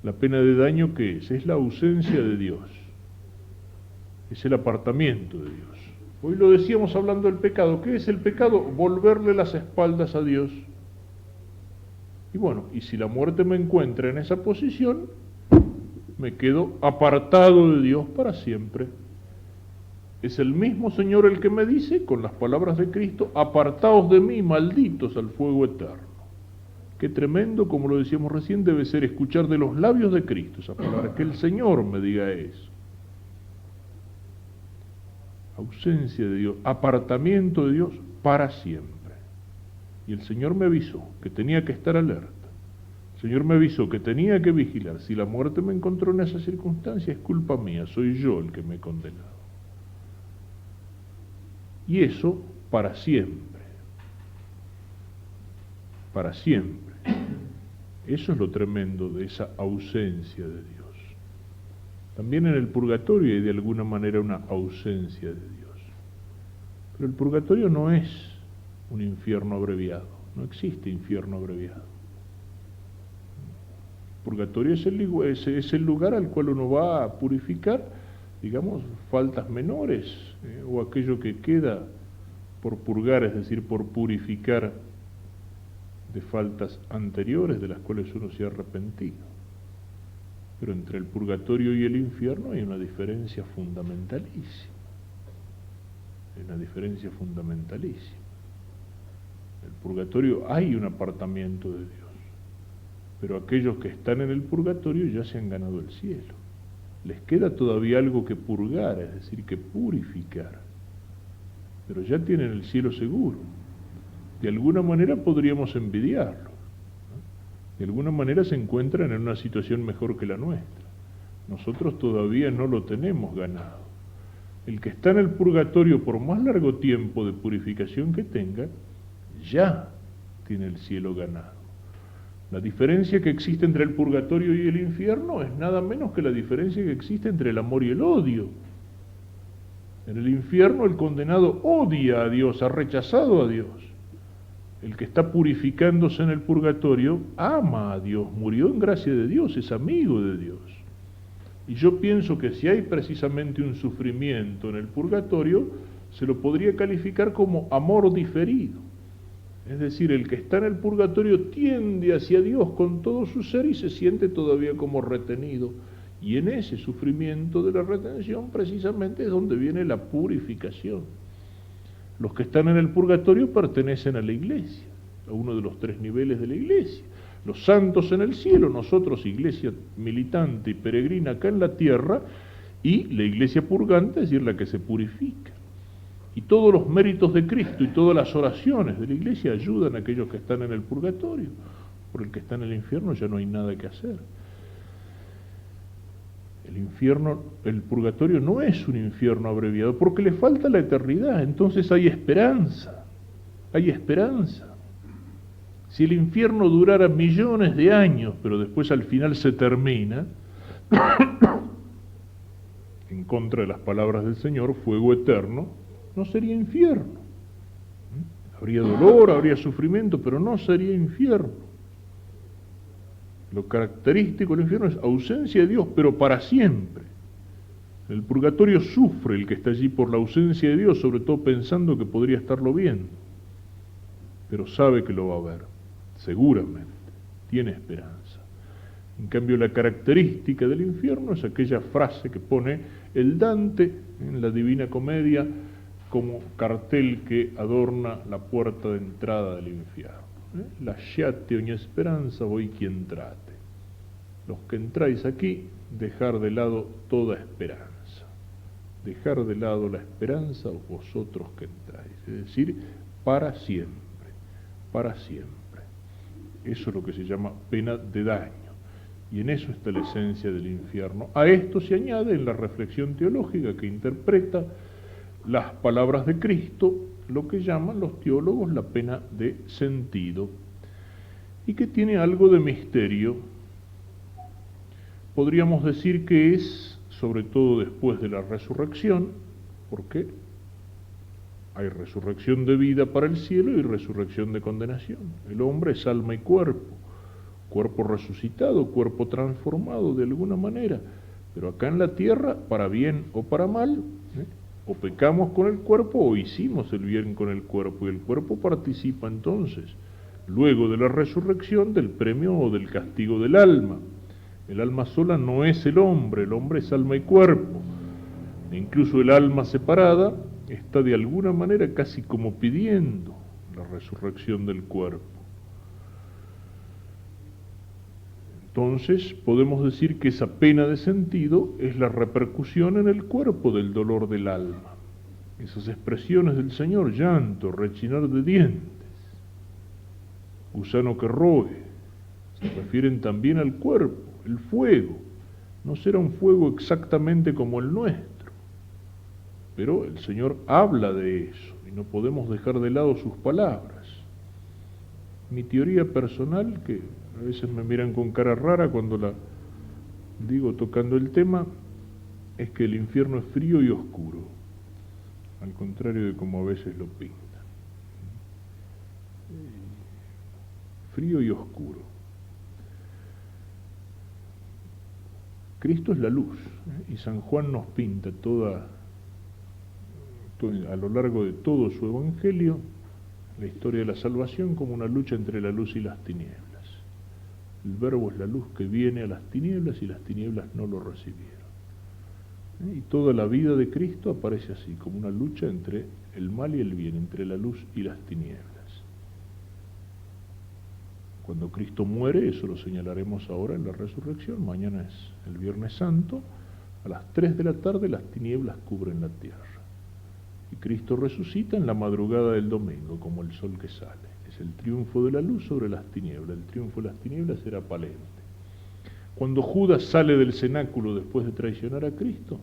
La pena de daño, ¿qué es? Es la ausencia de Dios. Es el apartamiento de Dios. Hoy lo decíamos hablando del pecado. ¿Qué es el pecado? Volverle las espaldas a Dios. Y bueno, y si la muerte me encuentra en esa posición, me quedo apartado de Dios para siempre. Es el mismo Señor el que me dice, con las palabras de Cristo, apartaos de mí, malditos, al fuego eterno. Qué tremendo, como lo decíamos recién, debe ser escuchar de los labios de Cristo esa palabra, que el Señor me diga eso. Ausencia de Dios, apartamiento de Dios para siempre. Y el Señor me avisó que tenía que estar alerta. El Señor me avisó que tenía que vigilar. Si la muerte me encontró en esa circunstancia, es culpa mía, soy yo el que me he condenado. Y eso para siempre. Para siempre. Eso es lo tremendo de esa ausencia de Dios. También en el purgatorio hay de alguna manera una ausencia de Dios. Pero el purgatorio no es un infierno abreviado, no existe infierno abreviado. Purgatorio es el lugar al cual uno va a purificar, digamos, faltas menores, o aquello que queda por purgar, es decir, por purificar de faltas anteriores de las cuales uno se ha arrepentido. Pero entre el purgatorio y el infierno hay una diferencia fundamentalísima. Hay una diferencia fundamentalísima. En el purgatorio hay un apartamiento de Dios, pero aquellos que están en el purgatorio ya se han ganado el cielo. Les queda todavía algo que purgar, es decir, que purificar, pero ya tienen el cielo seguro. De alguna manera podríamos envidiarlo, ¿no? De alguna manera se encuentran en una situación mejor que la nuestra. Nosotros todavía no lo tenemos ganado. El que está en el purgatorio, por más largo tiempo de purificación que tenga, ya tiene el cielo ganado. La diferencia que existe entre el purgatorio y el infierno es nada menos que la diferencia que existe entre el amor y el odio. En el infierno el condenado odia a Dios, ha rechazado a Dios. El que está purificándose en el purgatorio ama a Dios, murió en gracia de Dios, es amigo de Dios. Y yo pienso que si hay precisamente un sufrimiento en el purgatorio, se lo podría calificar como amor diferido. Es decir, el que está en el purgatorio tiende hacia Dios con todo su ser y se siente todavía como retenido. Y en ese sufrimiento de la retención precisamente es donde viene la purificación. Los que están en el purgatorio pertenecen a la iglesia, a uno de los 3 niveles de la iglesia. Los santos en el cielo, nosotros iglesia militante y peregrina acá en la tierra, y la iglesia purgante, es decir, la que se purifica. Y todos los méritos de Cristo y todas las oraciones de la iglesia ayudan a aquellos que están en el purgatorio. Por el que está en el infierno ya no hay nada que hacer. El infierno, el purgatorio no es un infierno abreviado porque le falta la eternidad, entonces hay esperanza, hay esperanza. Si el infierno durara millones de años, pero después al final se termina, en contra de las palabras del Señor, fuego eterno, no sería infierno. Habría dolor, habría sufrimiento, pero no sería infierno. Lo característico del infierno es ausencia de Dios, pero para siempre. El purgatorio sufre el que está allí por la ausencia de Dios, sobre todo pensando que podría estarlo viendo, pero sabe que lo va a ver, seguramente, tiene esperanza. En cambio, la característica del infierno es aquella frase que pone el Dante en la Divina Comedia como cartel que adorna la puerta de entrada del infierno. Lasciate ogni speranza voi quien trate. Los que entráis aquí, dejar de lado toda esperanza. Dejar de lado la esperanza vosotros que entráis. Es decir, para siempre, para siempre. Eso es lo que se llama pena de daño. Y en eso está la esencia del infierno. A esto se añade en la reflexión teológica que interpreta las palabras de Cristo, lo que llaman los teólogos la pena de sentido, y que tiene algo de misterio. Podríamos decir que es, sobre todo después de la resurrección, porque hay resurrección de vida para el cielo y resurrección de condenación. El hombre es alma y cuerpo, cuerpo resucitado, cuerpo transformado de alguna manera, pero acá en la tierra, para bien o para mal, o pecamos con el cuerpo o hicimos el bien con el cuerpo, y el cuerpo participa entonces, luego de la resurrección, del premio o del castigo del alma. El alma sola no es el hombre es alma y cuerpo. E incluso el alma separada está de alguna manera casi como pidiendo la resurrección del cuerpo. Entonces podemos decir que esa pena de sentido es la repercusión en el cuerpo del dolor del alma. Esas expresiones del Señor, llanto, rechinar de dientes, gusano que roe, se refieren también al cuerpo, el fuego. No será un fuego exactamente como el nuestro, pero el Señor habla de eso y no podemos dejar de lado sus palabras. Mi teoría personal, que a veces me miran con cara rara cuando la digo tocando el tema, es que el infierno es frío y oscuro, al contrario de como a veces lo pintan. Frío y oscuro. Cristo es la luz, y San Juan nos pinta a lo largo de todo su evangelio la historia de la salvación como una lucha entre la luz y las tinieblas. El Verbo es la luz que viene a las tinieblas y las tinieblas no lo recibieron. Y toda la vida de Cristo aparece así, como una lucha entre el mal y el bien, entre la luz y las tinieblas. Cuando Cristo muere, eso lo señalaremos ahora en la resurrección, mañana es el Viernes Santo, a las 3 de la tarde las tinieblas cubren la tierra. Y Cristo resucita en la madrugada del domingo, como el sol que sale. Es el triunfo de la luz sobre las tinieblas. El triunfo de las tinieblas era palente. Cuando Judas sale del cenáculo después de traicionar a Cristo,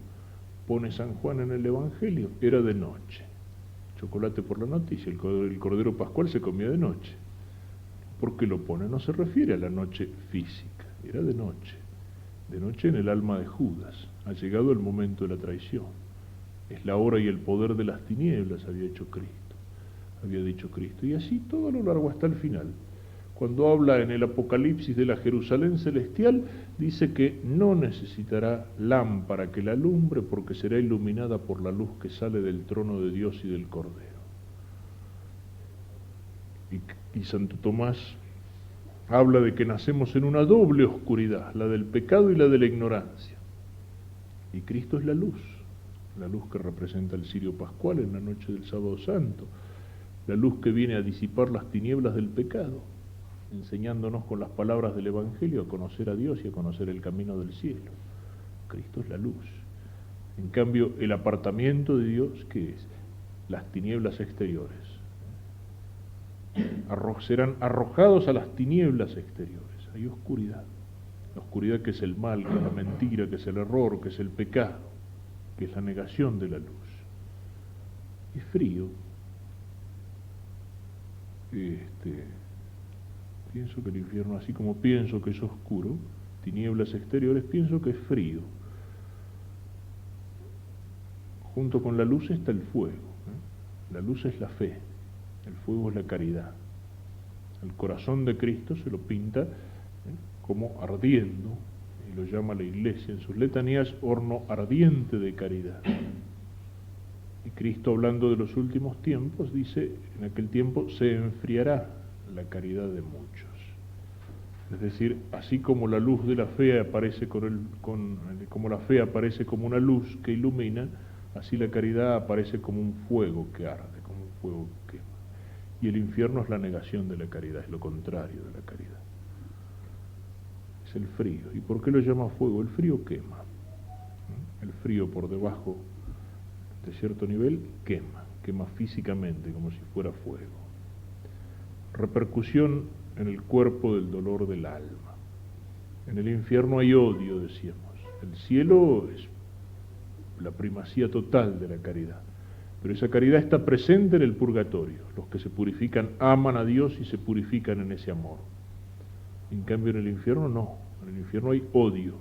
pone San Juan en el Evangelio, era de noche. Chocolate por la noticia, el Cordero Pascual se comía de noche. ¿Por qué lo pone? No se refiere a la noche física, era de noche en el alma de Judas. Ha llegado el momento de la traición. Es la hora y el poder de las tinieblas, había dicho Cristo. Y así todo a lo largo hasta el final. Cuando habla en el Apocalipsis de la Jerusalén celestial, dice que no necesitará lámpara que la alumbre porque será iluminada por la luz que sale del trono de Dios y del Cordero. Y Santo Tomás habla de que nacemos en una doble oscuridad, la del pecado y la de la ignorancia. Y Cristo es la luz que representa el cirio pascual en la noche del sábado santo, la luz que viene a disipar las tinieblas del pecado, enseñándonos con las palabras del Evangelio a conocer a Dios y a conocer el camino del cielo. Cristo es la luz. En cambio, el apartamiento de Dios, ¿qué es? Las tinieblas exteriores. Serán arrojados a las tinieblas exteriores. Hay oscuridad. La oscuridad que es el mal, que es la mentira, que es el error, que es el pecado, que es la negación de la luz. Es frío. Pienso que el infierno, así como pienso que es oscuro, tinieblas exteriores, pienso que es frío. Junto con la luz está el fuego. La luz es la fe, el fuego es la caridad. El corazón de Cristo se lo pinta como ardiendo, y lo llama la Iglesia en sus letanías horno ardiente de caridad. Y Cristo, hablando de los últimos tiempos, dice, en aquel tiempo se enfriará la caridad de muchos. Es decir, así como la luz de la fe aparece como la fe aparece como una luz que ilumina, así la caridad aparece como un fuego que arde, como un fuego que quema. Y el infierno es la negación de la caridad, es lo contrario de la caridad. Es el frío. ¿Y por qué lo llama fuego? El frío quema. El frío por debajo de cierto nivel quema físicamente como si fuera fuego. Repercusión en el cuerpo del dolor del alma. En el infierno hay odio, decíamos. El cielo es la primacía total de la caridad. Pero esa caridad está presente en el purgatorio. Los que se purifican aman a Dios y se purifican en ese amor. En cambio en el infierno no. En el infierno hay odio.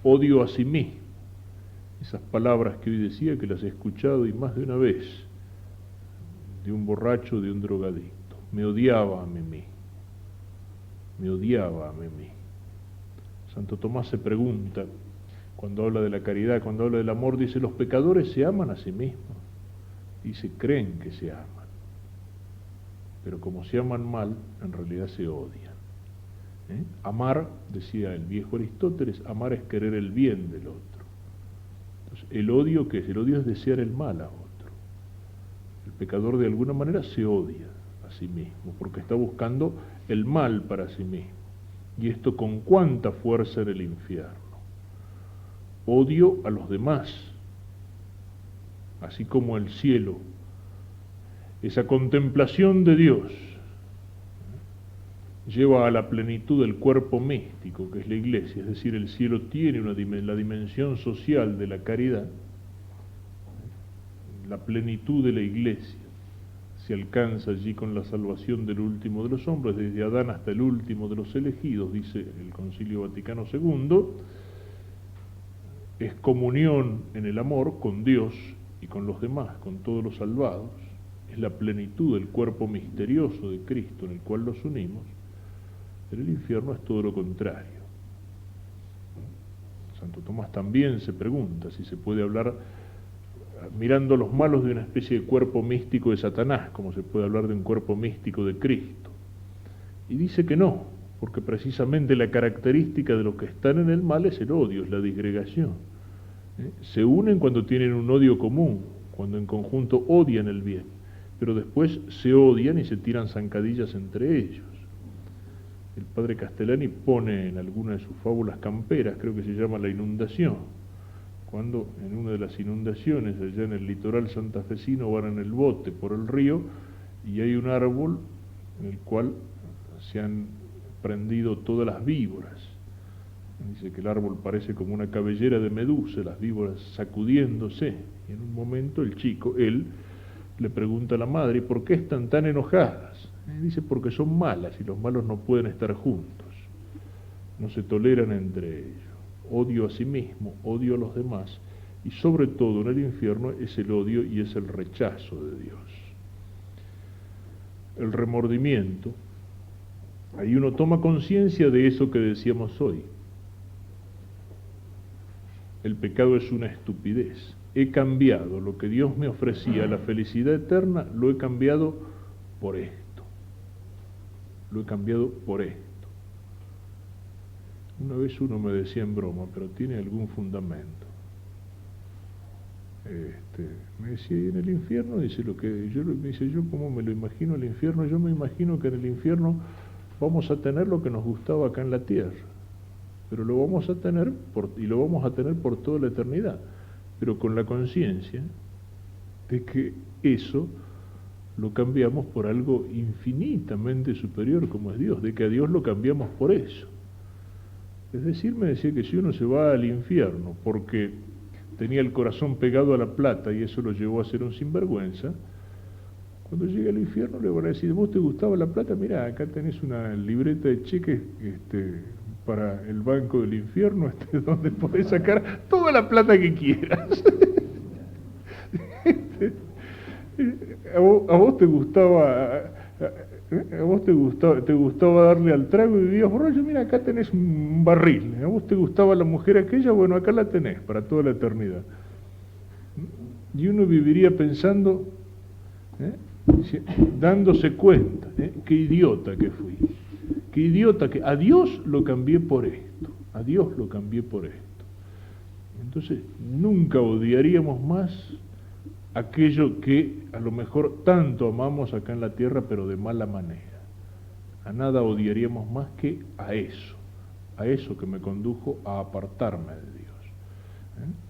Odio a sí mismo. Esas palabras que hoy decía, que las he escuchado y más de una vez, de un borracho, de un drogadicto. Me odiaba a mí mismo. Me odiaba a mí mismo. Santo Tomás se pregunta, cuando habla de la caridad, cuando habla del amor, dice, los pecadores se aman a sí mismos. Dice, creen que se aman. Pero como se aman mal, en realidad se odian. Amar, decía el viejo Aristóteles, amar es querer el bien del otro. Entonces, el odio, ¿qué es? El odio es desear el mal a otro. El pecador de alguna manera se odia a sí mismo, porque está buscando el mal para sí mismo. Y esto con cuánta fuerza en el infierno. Odio a los demás, así como el cielo, esa contemplación de Dios lleva a la plenitud del cuerpo místico que es la Iglesia, es decir, el cielo tiene la dimensión social de la caridad, la plenitud de la Iglesia se alcanza allí con la salvación del último de los hombres, desde Adán hasta el último de los elegidos, dice el Concilio Vaticano II, es comunión en el amor con Dios y con los demás, con todos los salvados, es la plenitud del cuerpo misterioso de Cristo en el cual los unimos. Pero el infierno es todo lo contrario. Santo Tomás también se pregunta si se puede hablar mirando a los malos de una especie de cuerpo místico de Satanás, como se puede hablar de un cuerpo místico de Cristo. Y dice que no, porque precisamente la característica de los que están en el mal es el odio, es la disgregación. Se unen cuando tienen un odio común, cuando en conjunto odian el bien, pero después se odian y se tiran zancadillas entre ellos. El padre Castellani pone en alguna de sus fábulas camperas, creo que se llama La Inundación, cuando en una de las inundaciones allá en el litoral santafesino van en el bote por el río y hay un árbol en el cual se han prendido todas las víboras. Dice que el árbol parece como una cabellera de medusa, las víboras sacudiéndose. Y en un momento el chico, él, le pregunta a la madre, ¿por qué están tan enojadas? Y dice, porque son malas y los malos no pueden estar juntos. No se toleran entre ellos. Odio a sí mismo, odio a los demás, y sobre todo en el infierno es el odio y es el rechazo de Dios. El remordimiento, ahí uno toma conciencia de eso que decíamos hoy. El pecado es una estupidez. He cambiado lo que Dios me ofrecía, la felicidad eterna, lo he cambiado por esto. Lo he cambiado por esto. Una vez uno me decía en broma, pero tiene algún fundamento. Me decía, ¿y en el infierno? Dice, me dice, yo como me lo imagino el infierno, yo me imagino que en el infierno vamos a tener lo que nos gustaba acá en la tierra, pero lo vamos a tener y lo vamos a tener por toda la eternidad, pero con la conciencia de que eso lo cambiamos por algo infinitamente superior como es Dios, de que a Dios lo cambiamos por eso. Es decir, me decía que si uno se va al infierno porque tenía el corazón pegado a la plata y eso lo llevó a ser un sinvergüenza, cuando llegue al infierno le van a decir, ¿vos te gustaba la plata? Mirá, acá tenés una libreta de cheques para el banco del infierno, donde podés sacar toda la plata que quieras. ¿A vos te gustaba... ¿A vos te gustaba darle al trago y vivías borracho? Mira, acá tenés un barril. ¿A vos te gustaba la mujer aquella? Bueno, acá la tenés para toda la eternidad. Y uno viviría pensando, dándose cuenta, qué idiota que fui. Qué idiota que... A Dios lo cambié por esto. A Dios lo cambié por esto. Entonces, nunca odiaríamos más aquello que a lo mejor tanto amamos acá en la tierra, pero de mala manera. A nada odiaríamos más que a eso que me condujo a apartarme de Dios.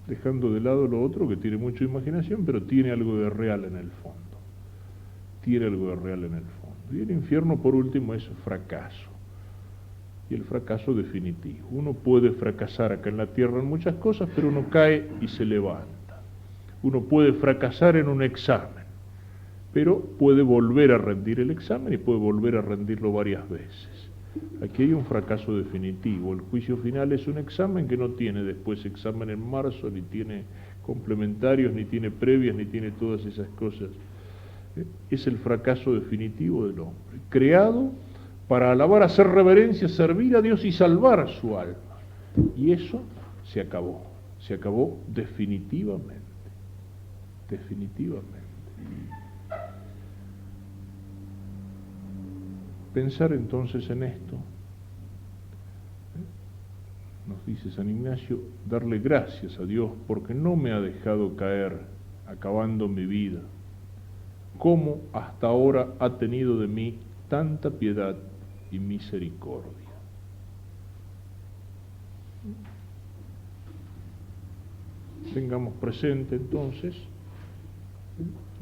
Dejando de lado lo otro que tiene mucha imaginación, pero tiene algo de real en el fondo. Tiene algo de real en el fondo. Y el infierno, por último, es fracaso. Y el fracaso definitivo. Uno puede fracasar acá en la tierra en muchas cosas, pero uno cae y se levanta. Uno puede fracasar en un examen, pero puede volver a rendir el examen y puede volver a rendirlo varias veces. Aquí hay un fracaso definitivo. El juicio final es un examen que no tiene después examen en marzo, ni tiene complementarios, ni tiene previas, ni tiene todas esas cosas. Es el fracaso definitivo del hombre, creado para alabar, hacer reverencia, servir a Dios y salvar su alma. Y eso se acabó definitivamente. Definitivamente. Pensar entonces en esto, nos dice San Ignacio, darle gracias a Dios porque no me ha dejado caer acabando mi vida, como hasta ahora ha tenido de mí tanta piedad y misericordia. Tengamos presente entonces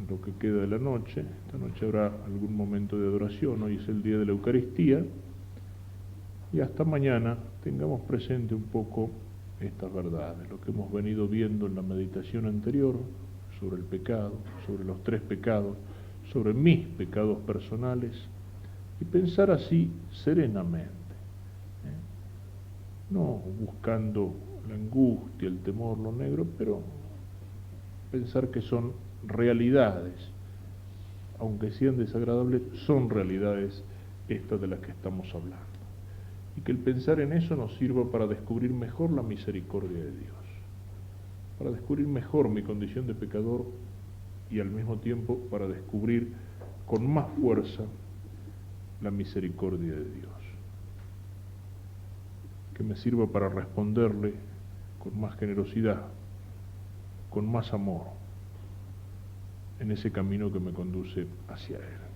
lo que queda de la noche. Esta noche habrá algún momento de adoración, hoy es el día de la Eucaristía, y hasta mañana tengamos presente un poco estas verdades, lo que hemos venido viendo en la meditación anterior sobre el pecado, sobre los 3 pecados, sobre mis pecados personales, y pensar así serenamente, no buscando la angustia, el temor, lo negro, pero pensar que son realidades, aunque sean desagradables, son realidades estas de las que estamos hablando. y que el pensar en eso nos sirva para descubrir mejor la misericordia de Dios, para descubrir mejor mi condición de pecador y al mismo tiempo para descubrir con más fuerza la misericordia de Dios, que me sirva para responderle con más generosidad, con más amor, en ese camino que me conduce hacia Él.